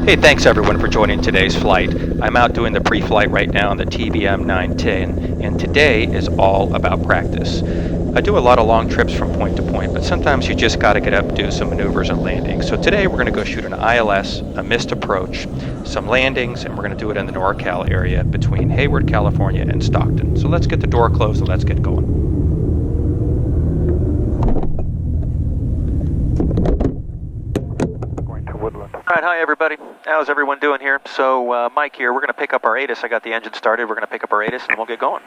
Hey, thanks everyone for joining today's flight. I'm out doing the pre-flight right now on the TBM 910, and today is all about practice. I do a lot of long trips from point to point, but sometimes you just got to get up, do some maneuvers and landings. So today we're going to go shoot an ILS, a missed approach, some landings, and we're going to do it in the NorCal area between Hayward, California and Stockton. So let's get the door closed and let's get going. All right, hi everybody. How's everyone doing here? So Mike here, we're going to pick up our ATIS. I got the engine started. We're going to pick up our ATIS and we'll get going.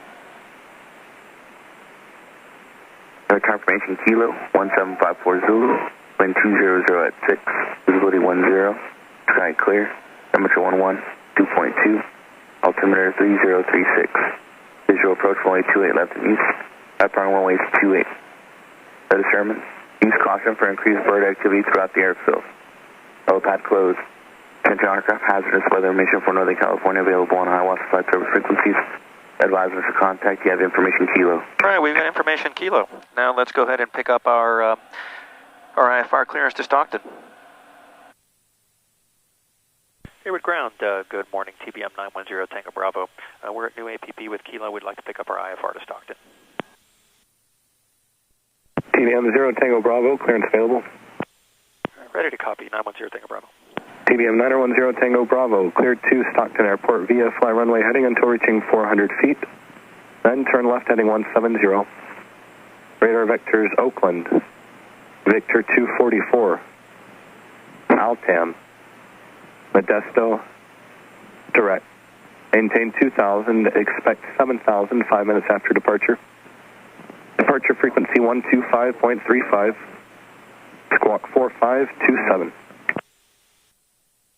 Confirmation Kilo 1754 Zulu, wind 200 at 6, visibility 10, sky clear, temperature 11, 2.2, altimeter 3036, visual approach runway 28 left and east, outbound runway 28. Status Sherman, use caution for increased bird activity throughout the airfield. Helipad closed. Attention aircraft, hazardous weather information for Northern California available on Hiawassee flight service frequencies. Advise us to contact. You have information Kilo. All right, we've got information Kilo. Now let's go ahead and pick up our IFR clearance to Stockton. Hayward ground, good morning, TBM 910 Tango Bravo. We're at new APP with Kilo. We'd like to pick up our IFR to Stockton. TBM 0 Tango Bravo, clearance available. Ready to copy, 910 Tango Bravo. TBM 910 Tango Bravo, cleared to Stockton Airport via fly runway heading until reaching 400 feet. Then turn left heading 170. Radar vectors Oakland, Victor 244, Altam, Modesto, direct. Maintain 2000, expect 7000 5 minutes after departure. Departure frequency 125.35, squawk 4527.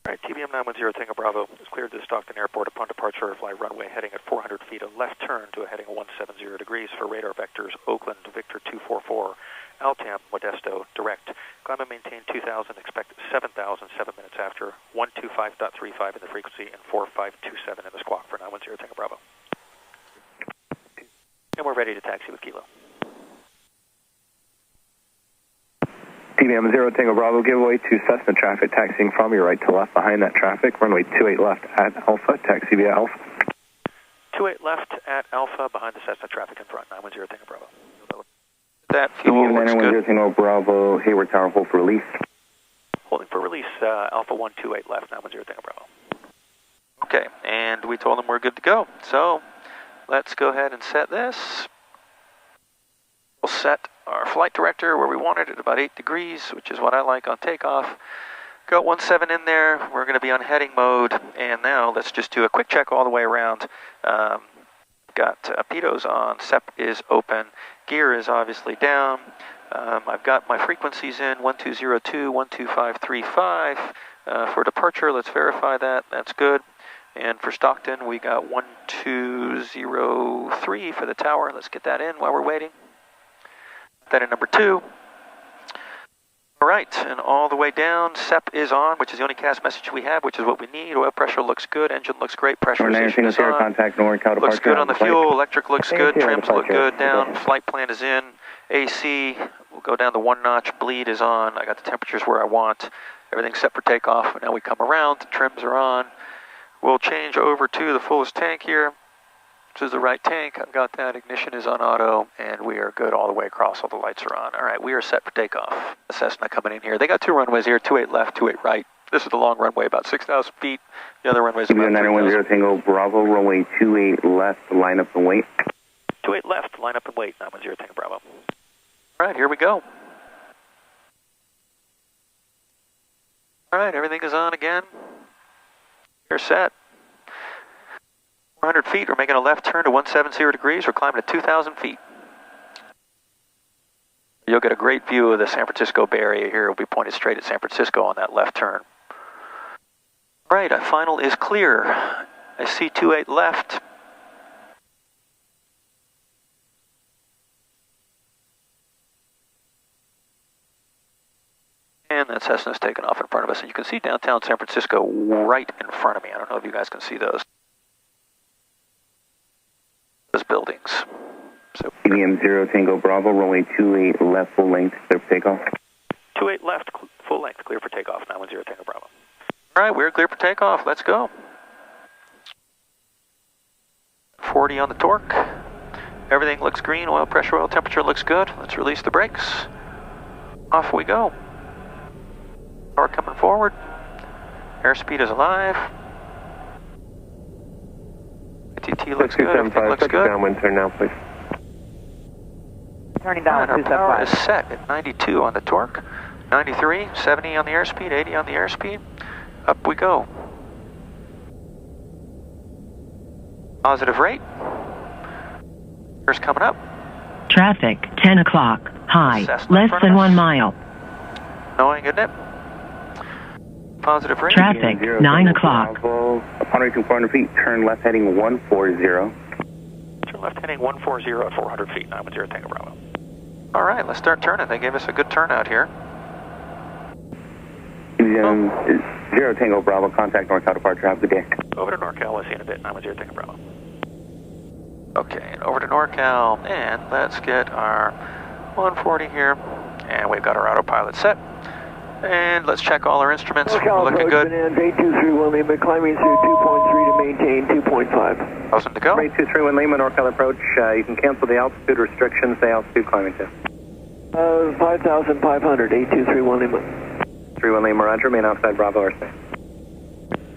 All right, TBM 910 Tango Bravo is cleared to Stockton Airport upon departure. Fly runway heading at 400 feet, a left turn to a heading of 170 degrees for radar vectors Oakland, Victor 244, Altam, Modesto, direct. Climb and maintain 2000, expect 7000 7 minutes after, 125.35 in the frequency and 4527 in the squawk for 910 Tango Bravo. And we're ready to taxi with Kilo. TBM 0 Tango Bravo, giveaway to Cessna traffic, taxiing from your right to left behind that traffic, runway 28 left at Alpha, taxi via Alpha. 28 left at Alpha, behind the Cessna traffic in front, 910 Tango Bravo. That fuel TBM looks 910 good. Tango Bravo, Hayward Tower, hold for release. Holding for release, Alpha 128 left, 910 Tango Bravo. Okay, and we told them we're good to go. So, let's go ahead and set this. We'll set our flight director where we want it at about 8 degrees, which is what I like on takeoff. Got 17 in there. We're going to be on heading mode. And now let's just do a quick check all the way around. Got pitos on. SEP is open. Gear is obviously down. I've got my frequencies in, 1202, 12535. For departure, let's verify that. That's good. And for Stockton, we got 1203 for the tower. Let's get that in while we're waiting. That in number 2. All right, and all the way down, SEP is on, which is the only CAS message we have, which is what we need. Oil pressure looks good, engine looks great, pressurization is on. Contact NorCal departure. Looks good on the fuel, electric looks good, trims look good down, flight plan is in, AC, we'll go down to 1 notch, bleed is on, I got the temperatures where I want, everything's set for takeoff, and now we come around, the trims are on. We'll change over to the fullest tank here. This is the right tank. I've got that. Ignition is on auto, and we are good all the way across. All the lights are on. All right, we are set for takeoff. The Cessna coming in here. They got 2 runways here, 28 left, 28 right. This is the long runway, about 6,000 feet. The other runway is about 910 Tango Bravo, runway 28 left, line up and wait. 28 left, line up and wait, 910 Tango Bravo. All right, here we go. All right, everything is on again. You're set. 400 feet, we're making a left turn to 170 degrees. We're climbing to 2,000 feet. You'll get a great view of the San Francisco Bay Area here. We'll be pointed straight at San Francisco on that left turn. All right, our final is clear. I see 28 left. And that Cessna's taken off in front of us. And you can see downtown San Francisco right in front of me. I don't know if you guys can see those buildings. So TBM 0 Tango Bravo, runway 28 left, full length, clear for takeoff. 28 left, full length, clear for takeoff, 910 Tango Bravo. All right, we're clear for takeoff. Let's go. 40 on the torque. Everything looks green. Oil pressure, oil temperature looks good. Let's release the brakes. Off we go. Torque coming forward. Airspeed is alive. ITT looks good. Everything looks good. Downwind turn now, please. Turning down. Our power is set at 92 on the torque. 93, 70 on the airspeed, 80 on the airspeed. Up we go. Positive rate. Here's coming up. Traffic, 10 o'clock. High, Cessna less than 1 mile. Knowing, isn't it? Positive rate. Traffic, 9 o'clock. Upon reaching 400 feet, turn left heading 140. Turn left heading 140 at 400 feet, 910 Tango Bravo. All right, let's start turning. They gave us a good turnout here. TBM 0 Tango Bravo, contact NorCal departure. Have a good day. Over to NorCal, we'll see you in a bit, 910 Tango Bravo. Okay, and over to NorCal, and let's get our 140 here, and we've got our autopilot set. And let's check all our instruments. NorCal, we're looking good. 8231 Lima, climbing through 2.3 to maintain 2.5. 1,000 to go. 8231 Lima, NorCal approach. You can cancel the altitude restrictions, the altitude climbing to. 5,500, 8231 Lima. 31 Lima, roger, remain outside Bravo airspace.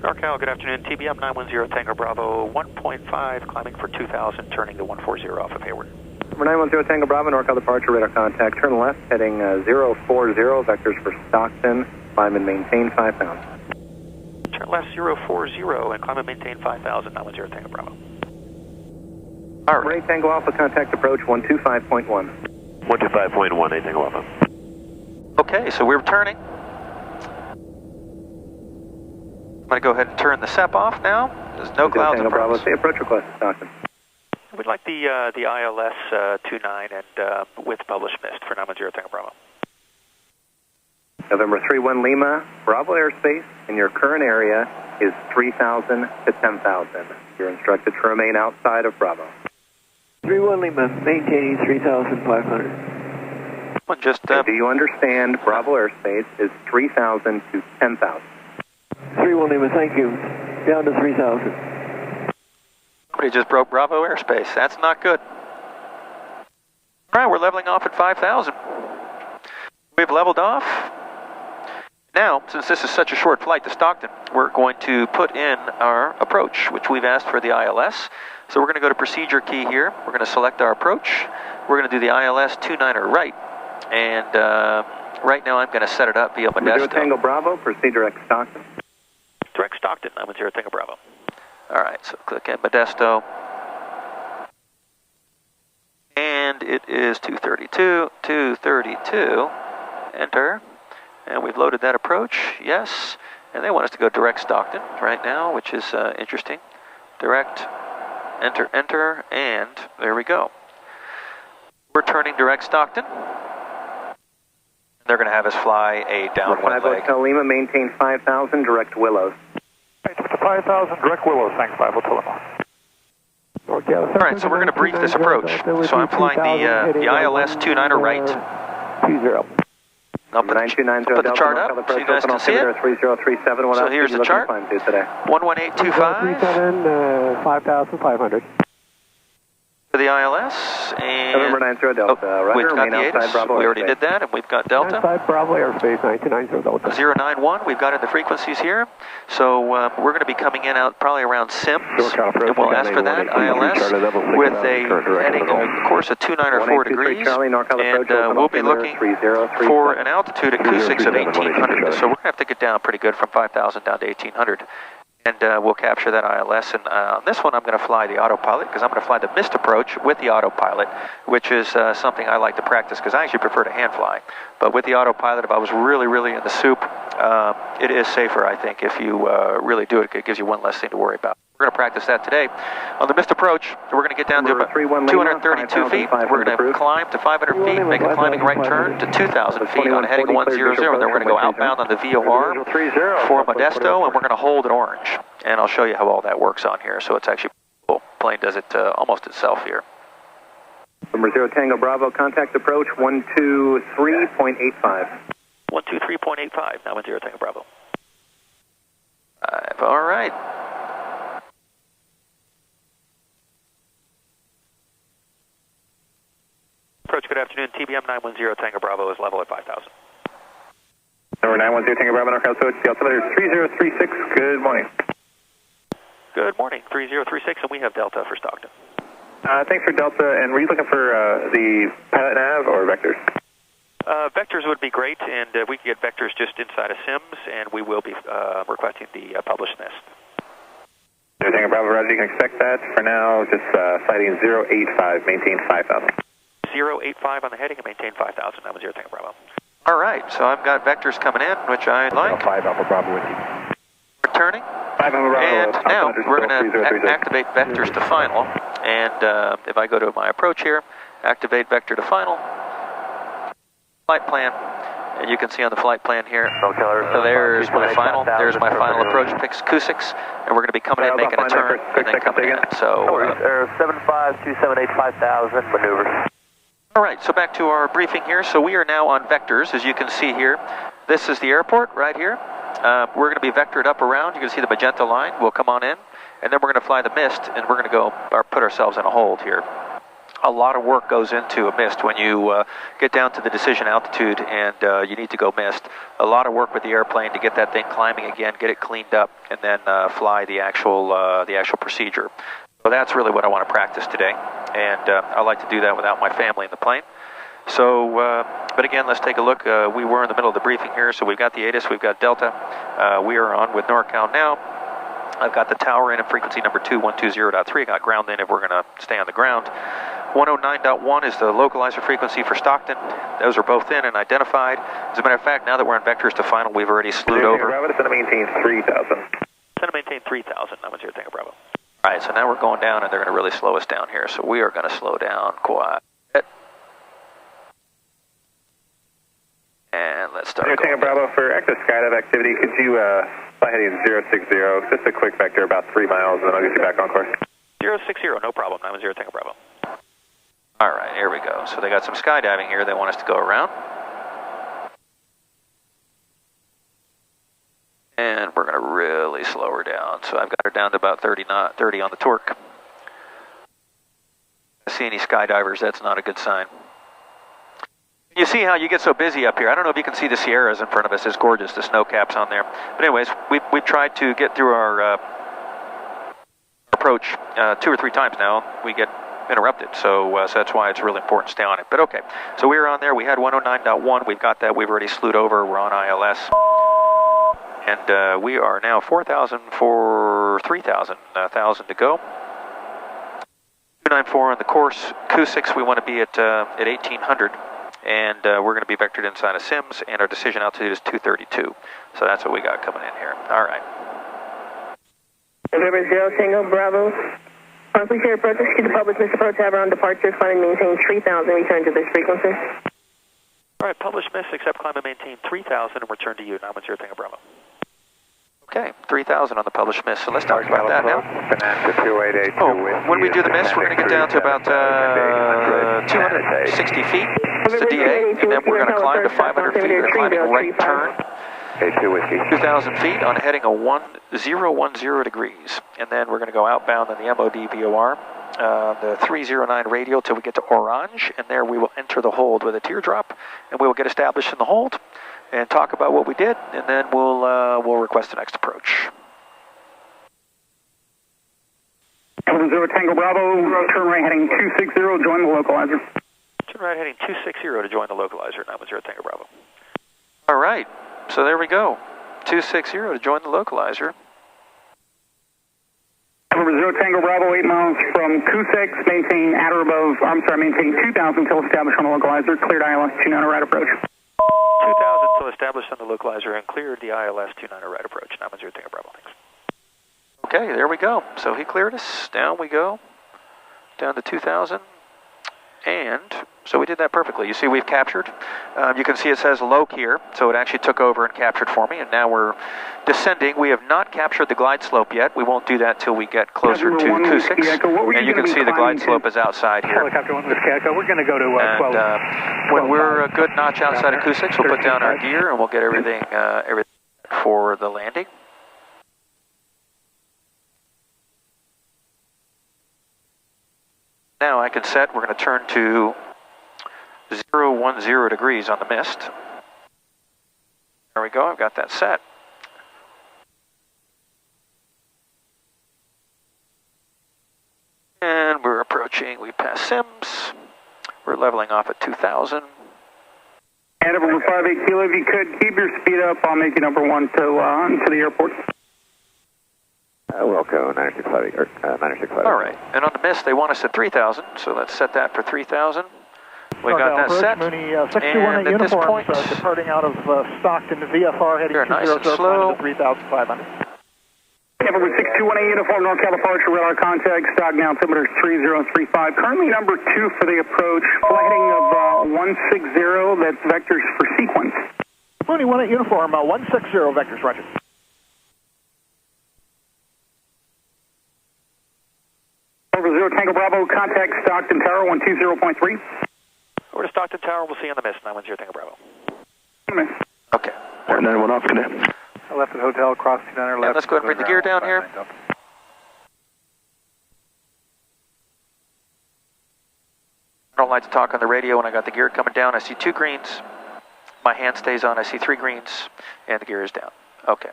NorCal, good afternoon. TBM 910 Tango Bravo, 1.5, climbing for 2,000, turning to 140 off of Hayward. Number 910 Tango Bravo, NorCal departure, radar contact. Turn left, heading 040, vectors for Stockton. Climb and maintain 5,000. Turn left 040 and climb and maintain 5,000, 910 Tango Bravo. All right. Tango Alpha, contact approach 125.1. 125.1, 8 Tango Alpha. Okay, so we're turning. I'm going to go ahead and turn the SEP off now. There's no clouds in front of us. Say approach request, Stockton. We'd like the ILS 29 and with published mist for 910 Tango Bravo. November 31 Lima, Bravo airspace in your current area is 3,000 to 10,000. You're instructed to remain outside of Bravo. 31 Lima, maintaining 3,500. Just, do you understand Bravo airspace is 3,000 to 10,000? 31 Lima, thank you. Down to 3,000. Somebody just broke Bravo airspace. That's not good. All right, we're leveling off at 5,000. We've leveled off. Now, since this is such a short flight to Stockton, we're going to put in our approach, which we've asked for the ILS. So we're going to go to procedure key here. We're going to select our approach. We're going to do the ILS 29er right. And right now I'm going to set it up via Modesto. Tango Bravo, proceed direct Stockton. Direct Stockton, 910 Tango Bravo. All right, so click at Modesto. And it is 232, 232. Enter. And we've loaded that approach, yes. And they want us to go direct Stockton right now, which is interesting. Direct, enter, enter, and there we go. We're turning direct Stockton. They're going to have us fly a downwind leg. 5 Hotel Lima, maintain 5,000, direct Willows. 5,000, direct Willows, thanks, 5 Hotel Lima. All right, so we're going to brief this approach. So I'm flying the ILS 29er right. 20. I'll put the chart up so you guys can see it. 3037, so here's the chart. 11825. 5,500. For the ILS, and November 90 Delta. We've got the ATIS, we already did that, and we've got Delta. Outside Bravo airspace, 990 Delta. 091, we've got in the frequencies here. So we're going to be coming in out probably around SIM, and we'll ask for that ILS with a heading, of course, a 294 degrees, and we'll be looking for an altitude acoustics of 1,800. So we're going to have to get down pretty good from 5,000 down to 1,800. And we'll capture that ILS. And on this one, I'm going to fly the autopilot because I'm going to fly the missed approach with the autopilot, which is something I like to practice because I actually prefer to hand fly. But with the autopilot, if I was really, really in the soup, it is safer, I think, if you really do it. It gives you one less thing to worry about. We're going to practice that today. On the missed approach, we're going to get down to about 232 feet. We're going to climb to 500 feet, make a climbing right turn to 2,000 feet on heading 100. Then we're going to go outbound on the VOR for Modesto, and we're going to hold an orange. And I'll show you how all that works on here. So it's actually cool. Plane does it almost itself here. Number 0 Tango Bravo, contact approach 123.85. 123.85, now 10 Tango Bravo. All right. Approach, good afternoon. TBM 910 Tango Bravo is level at 5,000. Number 910 Tango Bravo, NorCal, so the altimeter is 3036. Good morning. Good morning, 3036, and we have Delta for Stockton. Thanks for Delta, and were you looking for the pilot nav or vectors? Vectors would be great, and we can get vectors just inside of SIMS, and we will be requesting the published NIST. Tango Bravo, Roger, you can expect that. For now, just citing 085, maintain 5,000. 085 on the heading and maintain 5,000. That was your Tango Bravo. All right, so I've got vectors coming in, which I like. 5 Alpha Bravo with you. Returning. 5 Alpha Bravo. And now we're going to activate vectors to final. And if I go to my approach here, activate vector to final. Flight plan. And you can see on the flight plan here, there's my final. There's my final approach, picks Kusix, and we're going to be coming in, making a turn, and then coming in. So 75278 5000 maneuver. All right, so back to our briefing here. So we are now on vectors, as you can see here. This is the airport right here. We're going to be vectored up around. You can see the magenta line. We'll come on in, and then we're going to fly the mist, and we're going to go put ourselves in a hold here. A lot of work goes into a mist when you get down to the decision altitude and you need to go mist. A lot of work with the airplane to get that thing climbing again, get it cleaned up, and then fly the actual procedure. So that's really what I want to practice today, and I like to do that without my family in the plane. So, but again, let's take a look. We were in the middle of the briefing here, so we've got the ATIS, we've got Delta. We are on with NorCal now. I've got the tower in at frequency number 2120.3. I got ground in if we're going to stay on the ground. 109.1 is the localizer frequency for Stockton. Those are both in and identified. As a matter of fact, now that we're in vectors to final, we've already slewed over. Bravo, it's going to maintain 3,000. It's going to maintain 3,000. That was your Tango Bravo. All right, so now we're going down, and they're going to really slow us down here. So we are going to slow down quite a bit. And let's start. Tango Bravo, for active skydive activity, could you fly heading 060, just a quick vector, about 3 miles, and then I'll get you back on course. 060, no problem. 910 Tango Bravo. All right, here we go. So they got some skydiving here. They want us to go around. And we're going to really slow her down. So I've got her down to about 30 on the torque. I see any skydivers, that's not a good sign. You see how you get so busy up here. I don't know if you can see the Sierras in front of us. It's gorgeous, the snow caps on there. But anyways, we've tried to get through our approach 2 or 3 times now. We get interrupted, so that's why it's really important to stay on it. But okay, so we were on there. We had 109.1. We've got that. We've already slewed over. We're on ILS. And we are now 4,000 for 3,000. 1,000 to go. 294 on the course. Q6, we want to be at 1,800. And we're going to be vectored inside of SIMS, and our decision altitude is 232. So that's what we got coming in here. All right. November 0 Tango Bravo. Please share approach to the public missed approach however on departure, climb and maintain 3,000, return to this frequency. All right, publish miss, accept climb and maintain 3,000 and return to you, 910 Tango Bravo. Okay, 3,000 on the published miss, so let's talk about that now. Oh, when we do the miss, we're going to get down to about 260 feet. It's a DA, and then we're going to climb to 500 feet. We're climbing right turn. 2,000 feet on heading a 1010 degrees. And then we're going to go outbound on the MOD VOR, the 309 radial till we get to Orange, and there we will enter the hold with a teardrop, and we will get established in the hold and talk about what we did, and then we'll request the next approach. 0 Tango Bravo, turn right heading 260, join the localizer. Turn right heading 260 to join the localizer, 910 Tango Bravo. All right. So there we go, 260 to join the localizer. 0 Tango Bravo, 8 miles from Q6, maintain at or above, maintain 2,000 till established on the localizer, cleared ILS 29 right approach. 2,000 till established on the localizer and cleared the ILS 29 right approach, 910 Tango Bravo, thanks. Okay, there we go. So he cleared us, down we go, down to 2,000. And so we did that perfectly. You see we've captured. You can see it says loc here, so it actually took over and captured for me, and now we're descending. We have not captured the glide slope yet. We won't do that till we get closer to Q6. And you can see the glide slope is outside here. Helicopter 1 with Calico, we're going to go to 12. And when we're a good notch outside of Q6, we'll put down our gear and we'll get everything for the landing. Now I can set, we're going to turn to 010 degrees on the mist. There we go, I've got that set. And we're approaching, we passed Sims. We're leveling off at 2,000. And over 58 Kilo, if you could keep your speed up, I'll make you number 1 to the airport. Wilco, 965. All right, and on the mist, they want us at 3,000, so let's set that for 3,000. We got that set. Mooney, 6218 and at this uniforms, point, departing out of Stockton VFR, heading 200, slow. to 3,500. November 6218 uniform, North California, radar contact, stock now, altimeter 3035. Currently number 2 for the approach, flight heading of 160, that's vectors for sequence. Mooney 18 uniform, 160 vectors, roger. Over 0 Tango Bravo, contact Stockton Tower, 120.3. Over to Stockton Tower, we'll see you on the mist, 910 Tango Bravo. Okay. 91 off, connect. I left the hotel, cross 29 left. And let's go ahead and bring the gear down here. I don't like to talk on the radio when I got the gear coming down. I see 2 greens. My hand stays on. I see 3 greens, and the gear is down. Okay.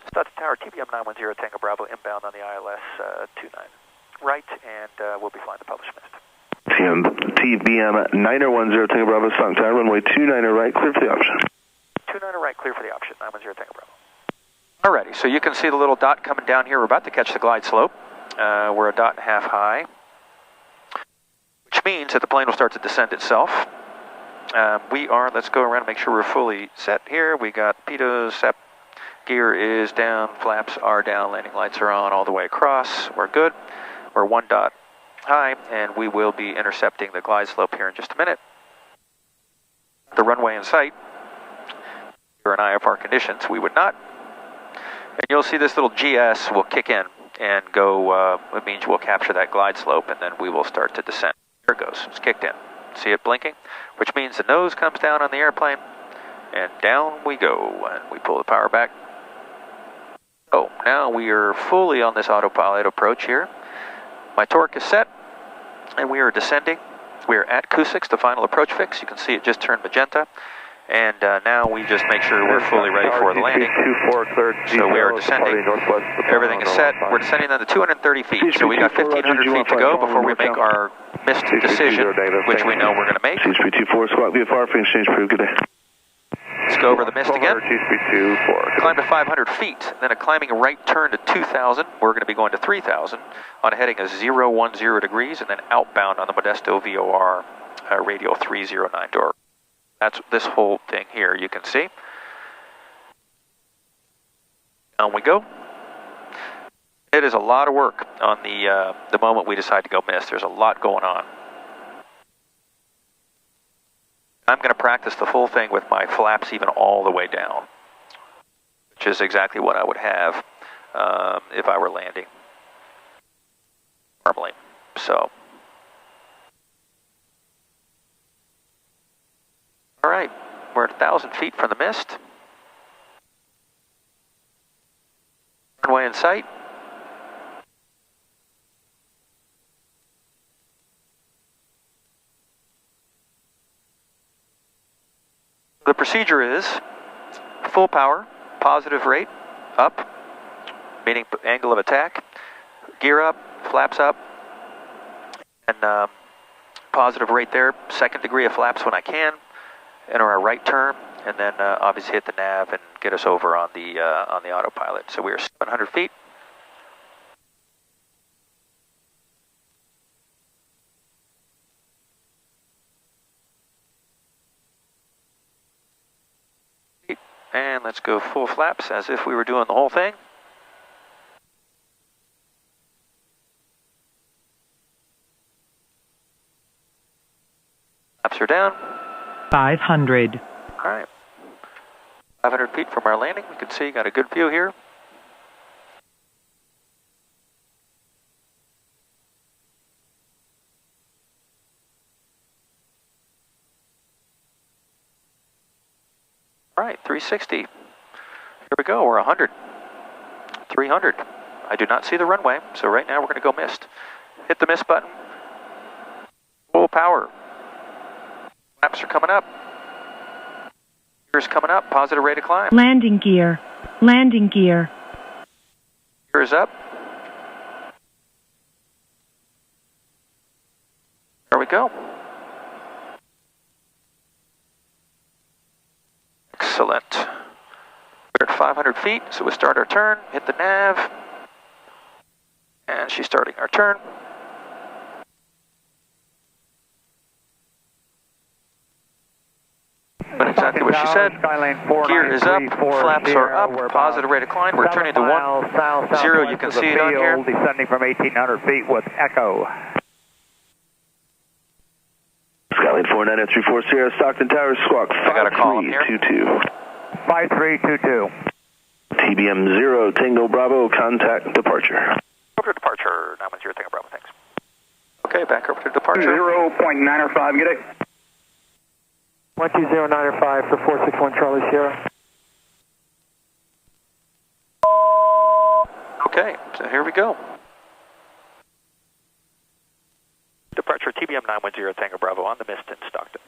Stockton Tower, TBM 910 Tango Bravo, inbound on the ILS 29. Right, and we'll be flying the published mist. TBM 9010 Tango Bravo, Stockton Tower, runway 29 right, clear for the option. 29 right, clear for the option, 910 Tango Bravo. Alrighty, so you can see the little dot coming down here. We're about to catch the glide slope. We're 1.5 high, which means that the plane will start to descend itself. Let's go around and make sure we're fully set here. We got pitot, SEP, gear is down, flaps are down, landing lights are on all the way across. We're good. We're 1 dot high, and we will be intercepting the glide slope here in just a minute. The runway in sight. Here in IFR conditions, we would not. And you'll see this little GS will kick in and go, it means we'll capture that glide slope, and then we will start to descend. Here it goes, it's kicked in. See it blinking? Which means the nose comes down on the airplane, and down we go, and we pull the power back. Oh, now we are fully on this autopilot approach here. My torque is set, and we are descending. We are at Q6, the final approach fix. You can see it just turned magenta. And now we just make sure we're fully ready for the landing. So we are descending. Everything is set. We're descending down to 230 feet. So we got 1,500 feet to go before we make our missed decision, which we know we're going to make. CSP24, squawk VFR, for exchange approved, good day. Let's go over the mist again. Climb to 500 feet, then a climbing right turn to 2,000. We're going to be going to 3,000 on a heading of 010 degrees, and then outbound on the Modesto VOR radial 309 door. That's this whole thing here, you can see. Down we go. It is a lot of work on the moment we decide to go mist. There's a lot going on. I'm going to practice the full thing with my flaps even all the way down, which is exactly what I would have if I were landing normally. So, all right, we're at 1,000 feet from the mist. Runway in sight. The procedure is full power, positive rate, up, meaning angle of attack, gear up, flaps up, and positive rate there, second degree of flaps when I can, enter our right turn, and then obviously hit the nav and get us over on the autopilot. So we are 700 feet. And let's go full flaps as if we were doing the whole thing. Flaps are down. 500. All right. 500 feet from our landing. We can see, got a good view here. All right, 360. Here we go, we're 100. 300. I do not see the runway, so right now we're going to go mist. Hit the mist button, Full power. Flaps are coming up. Gear's coming up. Positive rate of climb. Landing gear. Landing gear. Gear's up. There we go. Excellent. We're at 500 feet, so we start our turn, hit the nav, and she's starting our turn. But exactly what she said. Gear is up, flaps are up, positive rate of climb. We're turning to 1-0. You can see it on here. Descending from 1,800 feet with echo. Skyline 49340, Stockton Tower, squawk 5322. 5322. TBM 0, Tango Bravo, contact departure. Over to departure, 910 Tango Bravo, thanks. Okay, back over to departure. 0.905, get it. 12095 for 461 Charlie Sierra. Okay, so here we go. Departure TBM 910 Tango Bravo on the mist in Stockton.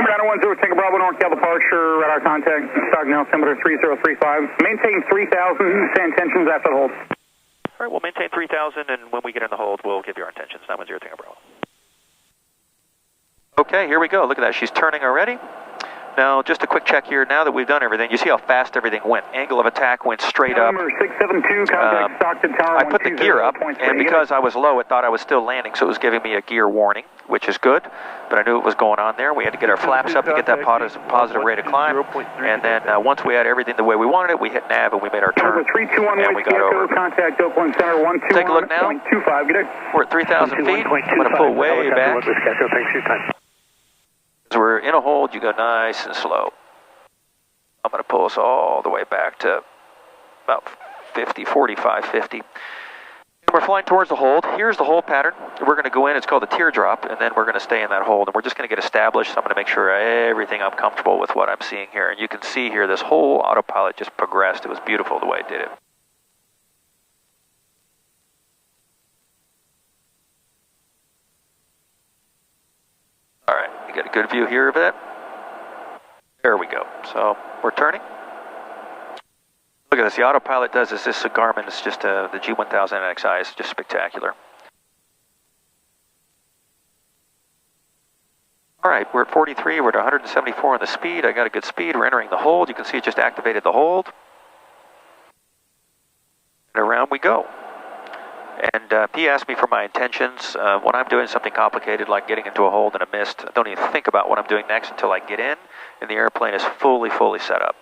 910 Tango Bravo, NorCal departure, radar contact, Stockton altimeter 3035. Maintain 3000, set intentions after the hold. All right, we'll maintain 3000, and when we get in the hold, we'll give you our intentions. 910 Tango Bravo. Okay, here we go. Look at that. She's turning already. Now, just a quick check here. Now that we've done everything, you see how fast everything went. Angle of attack went straight up. Number 672, contact Stockton Tower. I put the gear up, and because I was low, it thought I was still landing, so it was giving me a gear warning, which is good. But I knew it was going on there. We had to get our flaps up to get that positive rate of climb. And then once we had everything the way we wanted it, we hit nav and we made our turn. Number 321, and we got over. Contact Oakland Center 121. Take a look now. 25, get it. We're at 3,000 feet. I'm going to pull way back. As we're in a hold, you go nice and slow. I'm going to pull us all the way back to about 50, 45, 50. We're flying towards the hold. Here's the hold pattern. We're going to go in. It's called a teardrop, and then we're going to stay in that hold. And we're just going to get established. So I'm going to make sure everything I'm comfortable with what I'm seeing here. And you can see here this whole autopilot just progressed. It was beautiful the way it did it. All right, you got a good view here of it. There we go. So we're turning. Look at this. The autopilot does this. This Garmin is just the G1000 NXI is just spectacular. All right, we're at 43. We're at 174 on the speed. I got a good speed. We're entering the hold. You can see it just activated the hold. And around we go. And he asked me for my intentions. When I'm doing something complicated like getting into a hold in a mist, I don't even think about what I'm doing next until I get in, and the airplane is fully set up.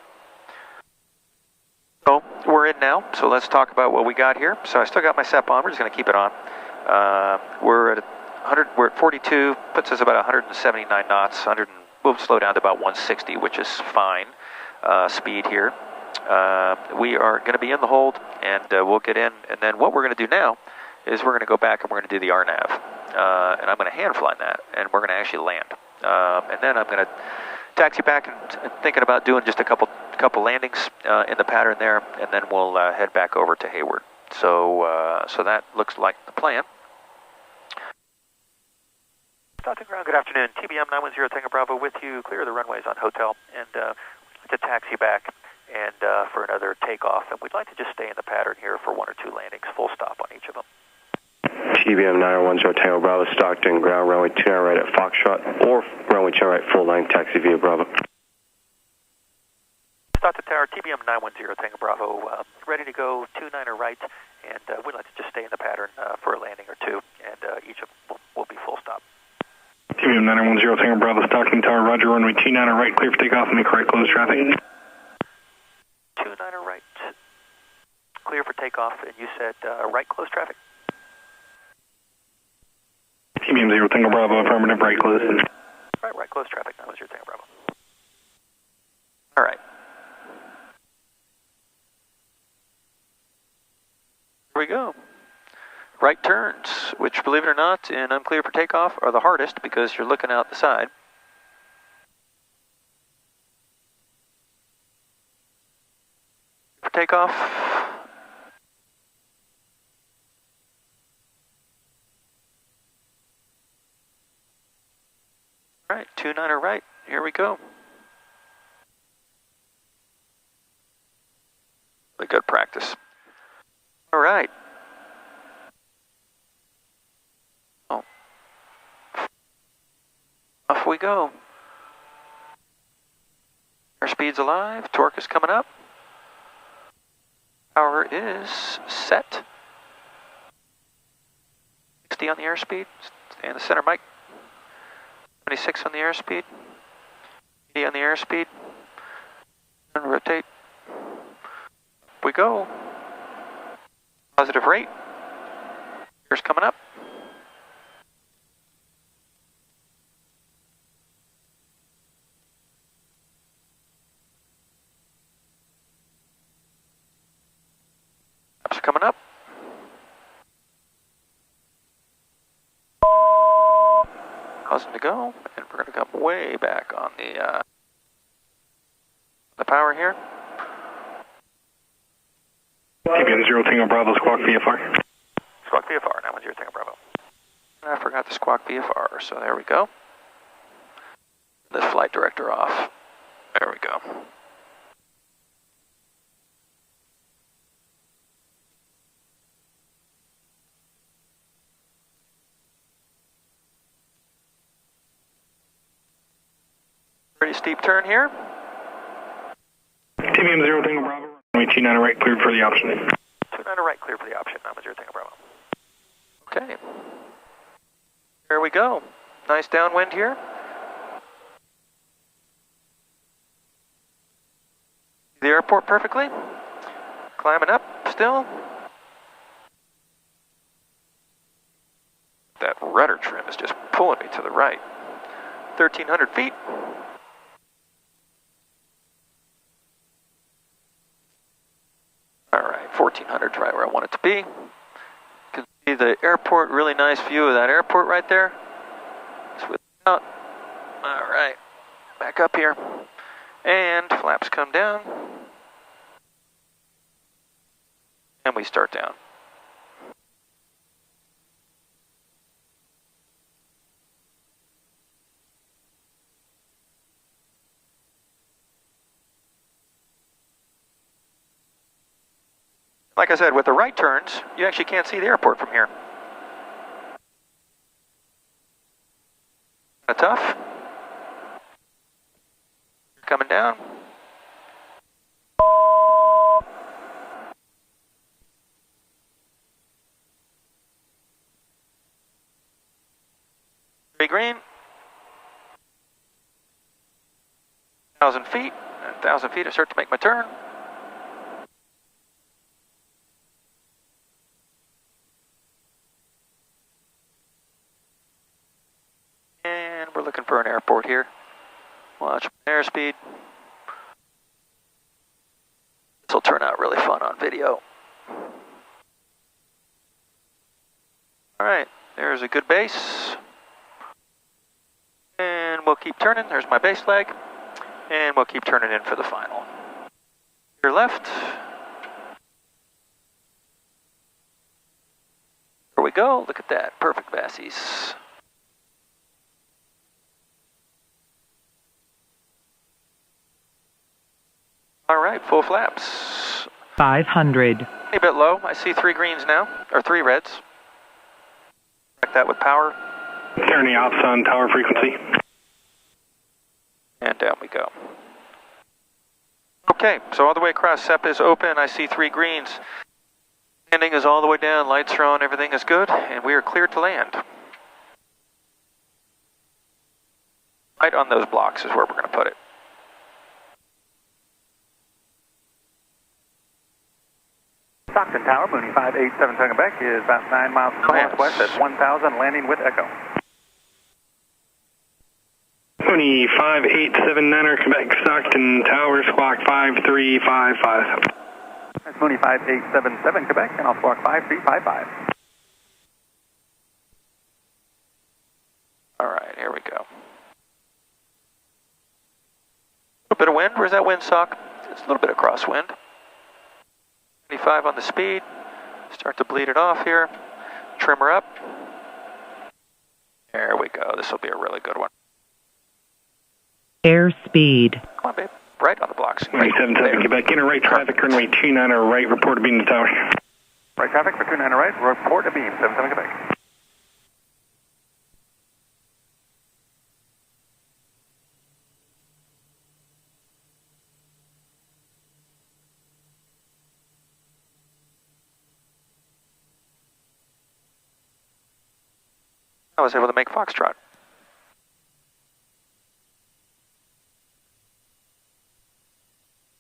So we're in now, so let's talk about what we got here. So I still got my SEP on. We're just going to keep it on. We're at 42, puts us about 179 knots. We'll slow down to about 160, which is fine speed here. We are going to be in the hold, and we'll get in. And then what we're going to do now is we're going to go back and we're going to do the RNAV. And I'm going to hand fly that, and we're going to actually land. And then I'm going to taxi back and thinking about doing just a couple landings in the pattern there, and then we'll head back over to Hayward. So that looks like the plan. Stockton ground, good afternoon. TBM 910 Tango Bravo with you. Clear the runways on hotel, and to taxi back and for another takeoff. And we'd like to just stay in the pattern here for 1 or 2 landings, full stop on each of them. TBM 910 Tango Bravo, Stockton ground, runway 29 right at Foxtrot, or runway 10 right full line, taxi via Bravo. Stockton Tower, TBM 910 Tango Bravo, ready to go, 29er right, and we'd like to just stay in the pattern for a landing or 2, and each of them will be full stop. TBM 910 Tango Bravo, Stockton Tower, roger, runway 29er right, clear for takeoff, and make right close traffic. 29er right, clear for takeoff, and you said right close traffic? TBM 0 Tango Bravo, affirmative, right close. Right close traffic, 910 Tango Bravo. All right. Here we go. Right turns, which, believe it or not, in unclear for takeoff are the hardest because you're looking out the side. For takeoff. right, 29er right. Here we go. Really good practice. All right. Oh. Off we go. Airspeed's alive. Torque is coming up. Power is set. 60 on the airspeed. Stay in the center, Mike. 26 on the airspeed. 80 on the airspeed. And rotate. Up we go. Positive rate. Gears coming up. Laps are coming up. Causing to go, and we're going to come way back on the power here. TBM 0 Tango Bravo, Squawk VFR. Squawk VFR, 910 Tango Bravo. And I forgot the Squawk VFR, so there we go. The flight director off. There we go. Pretty steep turn here. TBM 0 Tango Bravo, runway 29 right, cleared for the option. 29 right, clear for the option, 910 Tango Bravo. Okay. There we go. Nice downwind here. The airport perfectly. Climbing up still. That rudder trim is just pulling me to the right. 1,300 feet. All right, 1,400, right where I want it to be. You can see the airport, really nice view of that airport right there. Switch out. All right, back up here. And flaps come down. And we start down. Like I said, with the right turns, you actually can't see the airport from here. Kind of tough. Coming down. Green. 1,000 feet. 1,000 feet, I start to make my turn. And we're looking for an airport here. Watch my airspeed. This will turn out really fun on video. All right, there's a good base. And we'll keep turning. There's my base leg. And we'll keep turning in for the final. Your left. Here we go. Look at that. Perfect bassies. All right, full flaps. 500. A bit low. I see 3 greens now, or 3 reds. Check that with power. Turning ops on tower frequency. And down we go. Okay, so all the way across, SEP is open. I see 3 greens. Landing is all the way down. Lights are on. Everything is good. And we are cleared to land. Right on those blocks is where we're going to put it. Stockton Tower, Mooney 587 Tango Quebec is about 9 miles northwest at 1,000, landing with Echo. Mooney 5879er, Quebec, Stockton Tower, Squawk 5355. That's Mooney 5877 Quebec, and I'll Squawk 5355. All right, here we go. A little bit of wind. Where's that wind sock? It's a little bit of crosswind. 25 on the speed. Start to bleed it off here. Trimmer up. There we go. This will be a really good one. Airspeed. Come on, babe. Right on the blocks. 77 Quebec, inner right traffic, currently 29 right, report to beam the tower. Right traffic for 29 right, report to beam, 77 Quebec. I was able to make Foxtrot.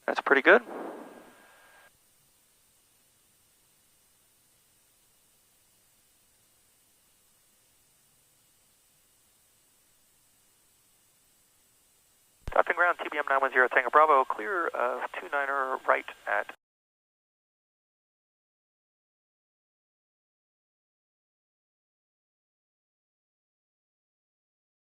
That's pretty good. Stopping ground, TBM 910 Tango Bravo, clear of 29er right at